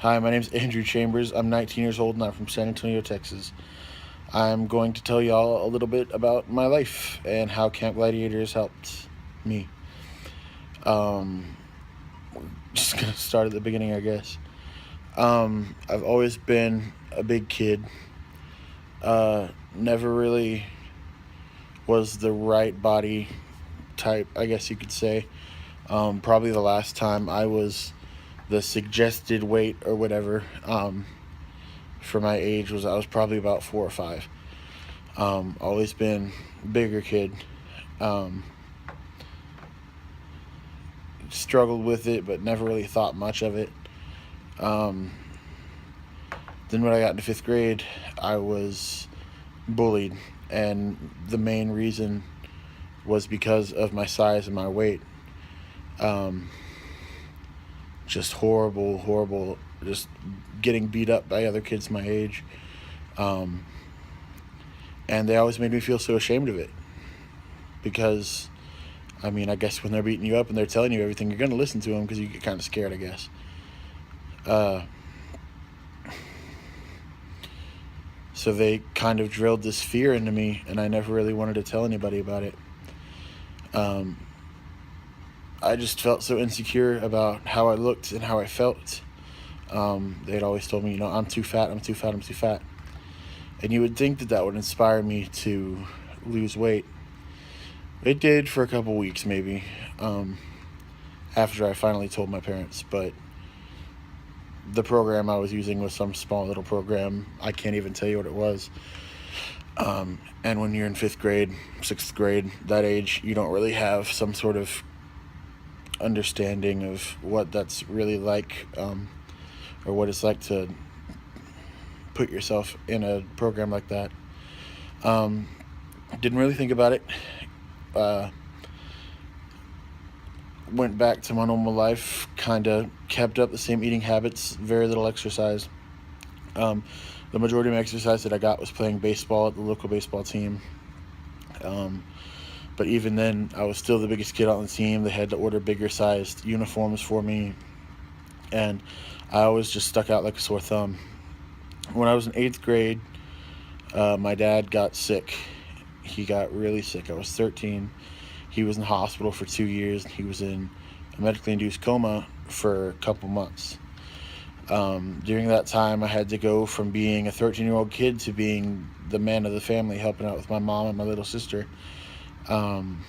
Hi, my name is Andrew Chambers. I'm 19 years old and I'm from San Antonio, Texas. I'm going to tell y'all a little bit about my life and how Camp Gladiator has helped me. Um, just gonna start at the beginning, I guess. I've always been a big kid. Never really was the right body type, I guess you could say. Probably the last time I was the suggested weight or whatever for my age was I was probably about 4 or 5. Always been bigger kid. Um, Struggled with it, but never really thought much of it. Um, then when I got into 5th grade, I was bullied, and the main reason was because of my size and my weight. Um, just horrible, just getting beat up by other kids my age. Um, and they always made me feel so ashamed of it because, I mean, I guess when they're beating you up and they're telling you everything, you're going to listen to them because you get kind of scared, I guess. So they kind of drilled this fear into me, and I never really wanted to tell anybody about it. I just felt so insecure about how I looked and how I felt. They'd always told me, I'm too fat, I'm too fat, I'm too fat. And you would think that that would inspire me to lose weight. It did for a couple weeks, maybe, after I finally told my parents. But the program I was using was some small little program. I can't even tell you what it was. And when you're in 5th grade, 6th grade, that age, you don't really have some sort of understanding of what that's really like, or what it's like to put yourself in a program like that. Didn't really think about it. Went back to my normal life, kind of kept up the same eating habits, very little exercise. The majority of my exercise that I got was playing baseball at the local baseball team. But even then, I was still the biggest kid on the team. They had to order bigger sized uniforms for me, and I always just stuck out like a sore thumb. When I was in 8th grade, my dad got sick. He got really sick. I was 13. He was in the hospital for 2 years. He was in a medically induced coma for a couple months. During that time, I had to go from being a 13-year-old kid to being the man of the family, helping out with my mom and my little sister. And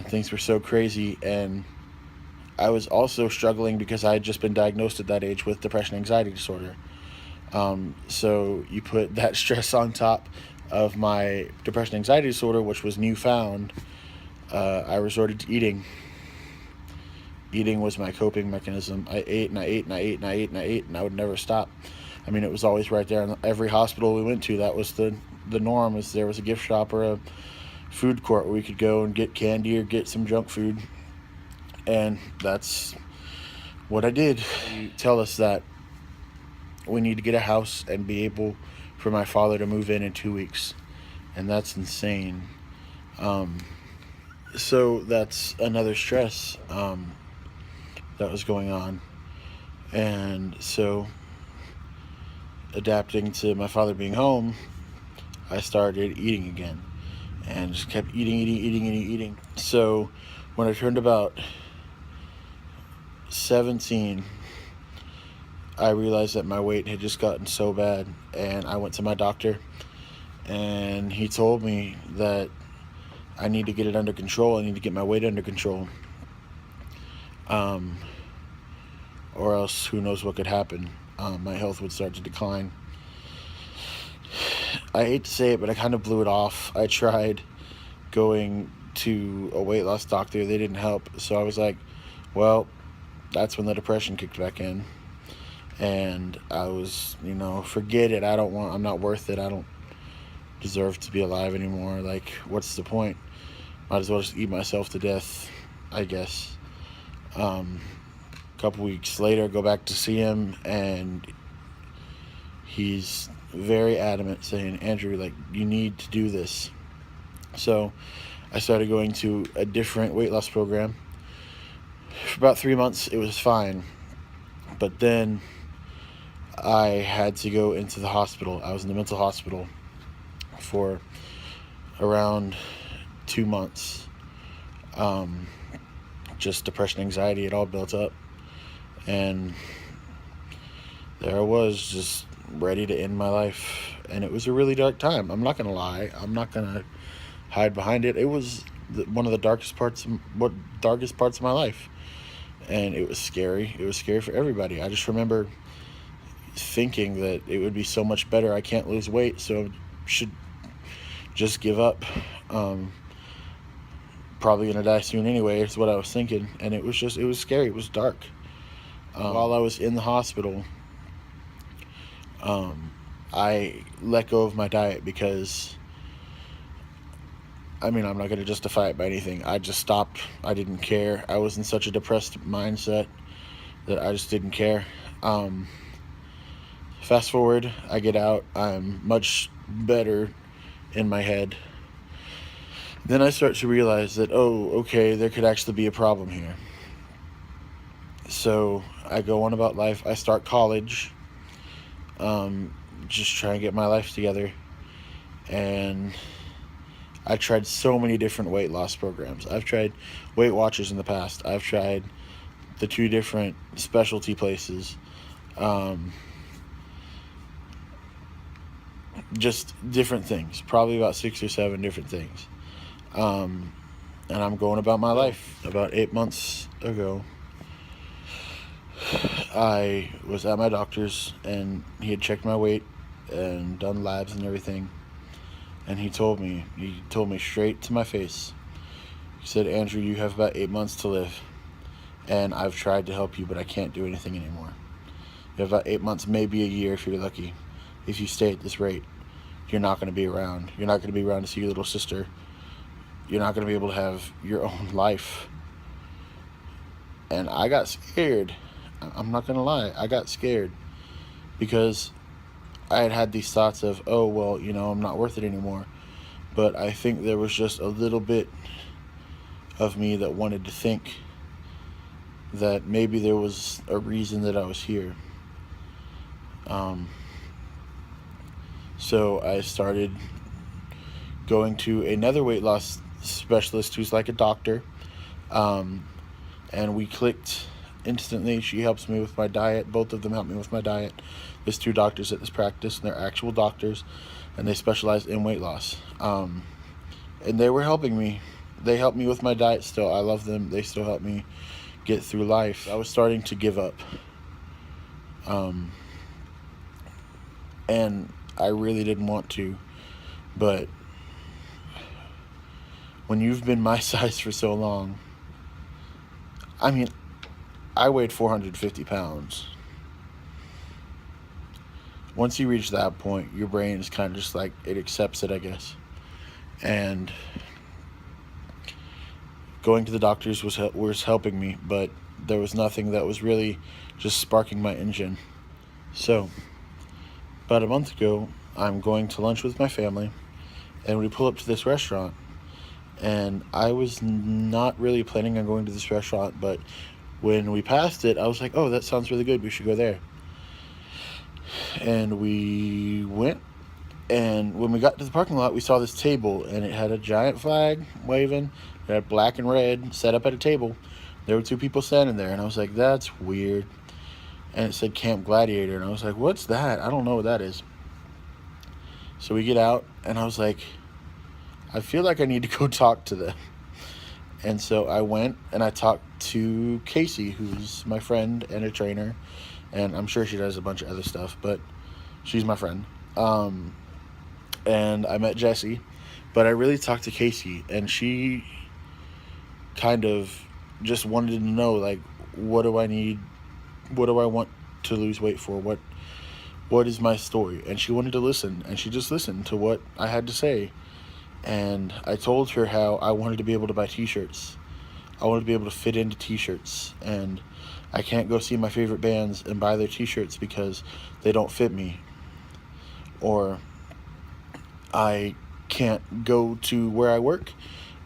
things were so crazy. And I was also struggling because I had just been diagnosed at that age with depression anxiety disorder. So you put that stress on top of my depression anxiety disorder, which was newfound. I resorted to eating. Eating was my coping mechanism. I ate and I ate and I ate and I ate and I ate, and I would never stop. I mean, it was always right there in every hospital we went to. That was the norm. Is there was a gift shop or a food court where we could go and get candy or get some junk food, and that's what I did. You tell us that we need to get a house and be able for my father to move in 2 weeks, and that's insane. So that's another stress that was going on, and so adapting to my father being home, I started eating again, and just kept eating. So when I turned about 17, I realized that my weight had just gotten so bad, and I went to my doctor, and he told me that I need to get it under control. I need to get my weight under control, or else who knows what could happen. My health would start to decline. I hate to say it, but I kind of blew it off. I tried going to a weight loss doctor. They didn't help. So I was like, well, that's when the depression kicked back in. And I was, forget it. I'm not worth it. I don't deserve to be alive anymore. Like, what's the point? Might as well just eat myself to death, I guess. A couple weeks later, go back to see him, and he's very adamant, saying, Andrew, like, you need to do this. So I started going to a different weight loss program. For about 3 months, it was fine. But then I had to go into the hospital. I was in the mental hospital for around 2 months. Just depression, anxiety, it all built up. And there I was, just ready to end my life. And it was a really dark time. I'm not going to lie. I'm not going to hide behind it. It was one of the darkest parts of my life. And it was scary. It was scary for everybody. I just remember thinking that it would be so much better. I can't lose weight, so I should just give up. Probably gonna die soon anyway, is what I was thinking. And it was scary. It was dark. While I was in the hospital, I let go of my diet because, I'm not going to justify it by anything. I just stopped. I didn't care. I was in such a depressed mindset that I just didn't care. Fast forward, I get out. I'm much better in my head. Then I start to realize that, okay, there could actually be a problem here. So I go on about life. I start college, just trying to get my life together. And I tried so many different weight loss programs. I've tried Weight Watchers in the past. I've tried the 2 different specialty places. Just different things. Probably about 6 or 7 different things. And I'm going about my life. About 8 months ago, I was at my doctor's, and he had checked my weight and done labs and everything. And he told me straight to my face. He said, "Andrew, you have about 8 months to live. And I've tried to help you, but I can't do anything anymore. You have about 8 months, maybe a year if you're lucky. If you stay at this rate, you're not going to be around. You're not going to be around to see your little sister. You're not going to be able to have your own life." And I got scared. I'm not going to lie. I got scared because I had these thoughts of, I'm not worth it anymore. But I think there was just a little bit of me that wanted to think that maybe there was a reason that I was here. So I started going to another weight loss specialist who's like a doctor. And we clicked instantly. She helps me with my diet. Both of them help me with my diet. There's 2 doctors at this practice, and they're actual doctors, and they specialize in weight loss. And they were helping me. They helped me with my diet still. I love them. They still help me get through life. I was starting to give up. And I really didn't want to. But when you've been my size for so long, I weighed 450 pounds. Once you reach that point, your brain is kind of just like, it accepts it, I guess. And going to the doctors was helping me, but there was nothing that was really just sparking my engine. So, about a month ago, I'm going to lunch with my family, and we pull up to this restaurant. And I was not really planning on going to this restaurant, but when we passed it, I was like, that sounds really good. We should go there. And we went, and when we got to the parking lot, we saw this table, and it had a giant flag waving. It had black and red set up at a table. There were 2 people standing there, and I was like, that's weird. And it said Camp Gladiator, and I was like, what's that? I don't know what that is. So we get out, and I was like, I feel like I need to go talk to them. And so I went and I talked to Casey, who's my friend and a trainer. And I'm sure she does a bunch of other stuff, but she's my friend. And I met Jessie, but I really talked to Casey, and she kind of just wanted to know, like, what do I need? What do I want to lose weight for? What is my story? And she wanted to listen, and she just listened to what I had to say. And I told her how I wanted to be able to buy t-shirts. I wanted to be able to fit into t-shirts. And I can't go see my favorite bands and buy their t-shirts because they don't fit me. Or I can't go to where I work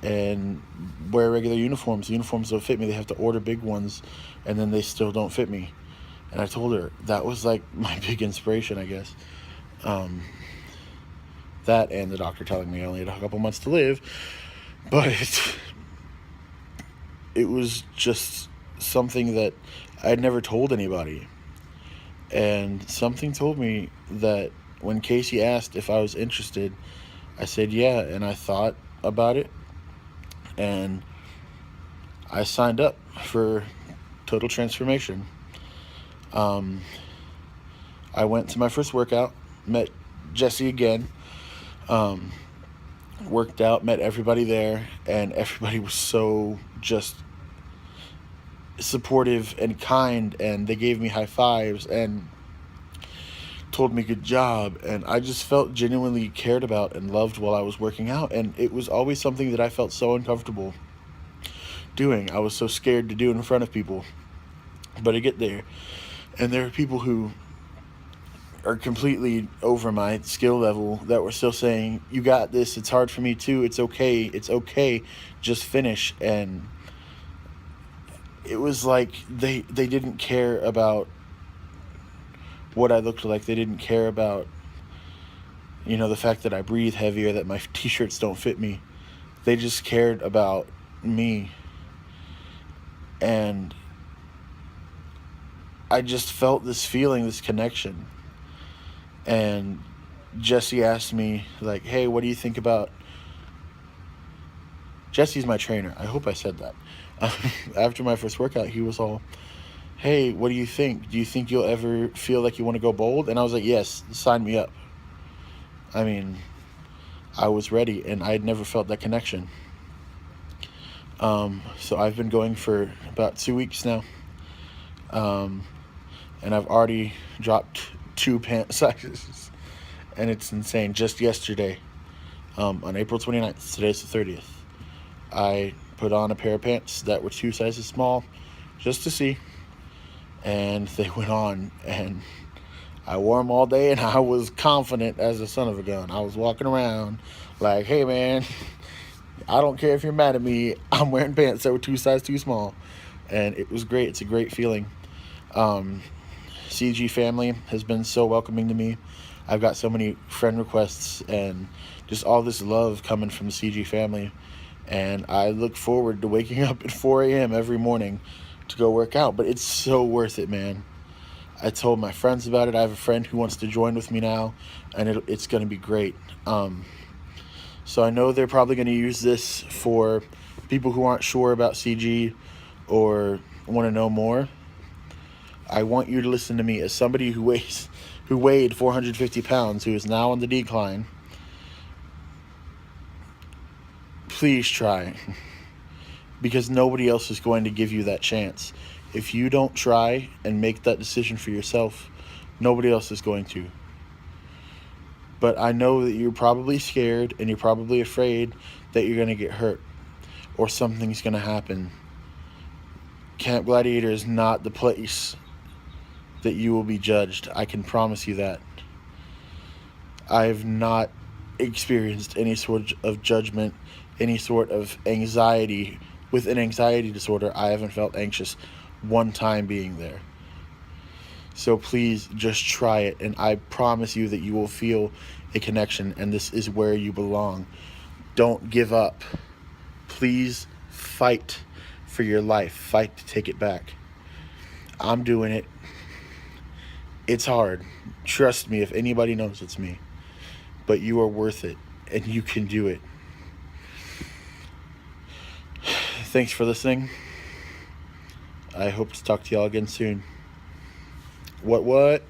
and wear regular uniforms. The uniforms don't fit me. They have to order big ones, and then they still don't fit me And I told her that was like my big inspiration, I guess. Um, that and the doctor telling me I only had a couple months to live. But it was just something that I'd never told anybody. And something told me that when Casey asked if I was interested, I said yeah, and I thought about it, and I signed up for Total Transformation. I went to my first workout, met Jesse again, worked out, met everybody there, and everybody was so just supportive and kind, and they gave me high fives and told me good job, and I just felt genuinely cared about and loved while I was working out. And it was always something that I felt so uncomfortable doing. I was so scared to do it in front of people, but I get there and there are people who are completely over my skill level that were still saying, you got this, it's hard for me too, it's okay, just finish. And it was like they didn't care about what I looked like. They didn't care about, the fact that I breathe heavier, that my t-shirts don't fit me. They just cared about me. And I just felt this feeling, this connection. And Jesse asked me, like, hey, what do you think about... Jesse's my trainer. I hope I said that. After my first workout, he was all, hey, what do you think? Do you think you'll ever feel like you want to go bold? And I was like, yes, sign me up. I mean, I was ready, and I had never felt that connection. So I've been going for about 2 weeks now. And I've already dropped 2 pant sizes. And it's insane. Just yesterday, on April 29th, today's the 30th, I put on a pair of pants that were 2 sizes small, just to see. And they went on, and I wore them all day, and I was confident as the son of a gun. I was walking around like, hey man, I don't care if you're mad at me, I'm wearing pants that were 2 sizes too small. And it was great. It's a great feeling. CG family has been so welcoming to me. I've got so many friend requests and just all this love coming from the CG family. And I look forward to waking up at 4 a.m. every morning to go work out. But it's so worth it, man. I told my friends about it. I have a friend who wants to join with me now, and it's going to be great. So I know they're probably going to use this for people who aren't sure about CG or want to know more. I want you to listen to me as somebody who weighed 450 pounds, who is now on the decline. Please try, because nobody else is going to give you that chance. If you don't try and make that decision for yourself, nobody else is going to. But I know that you're probably scared and you're probably afraid that you're going to get hurt or something's going to happen. Camp Gladiator is not the place that you will be judged. I can promise you that. I have not experienced any sort of judgment, any sort of anxiety. With an anxiety disorder, I haven't felt anxious one time being there. So please just try it, and I promise you that you will feel a connection, and this is where you belong. Don't give up. Please fight for your life. Fight to take it back. I'm doing it. It's hard. Trust me, if anybody knows, it's me. But you are worth it, and you can do it. Thanks for listening. I hope to talk to y'all again soon. What?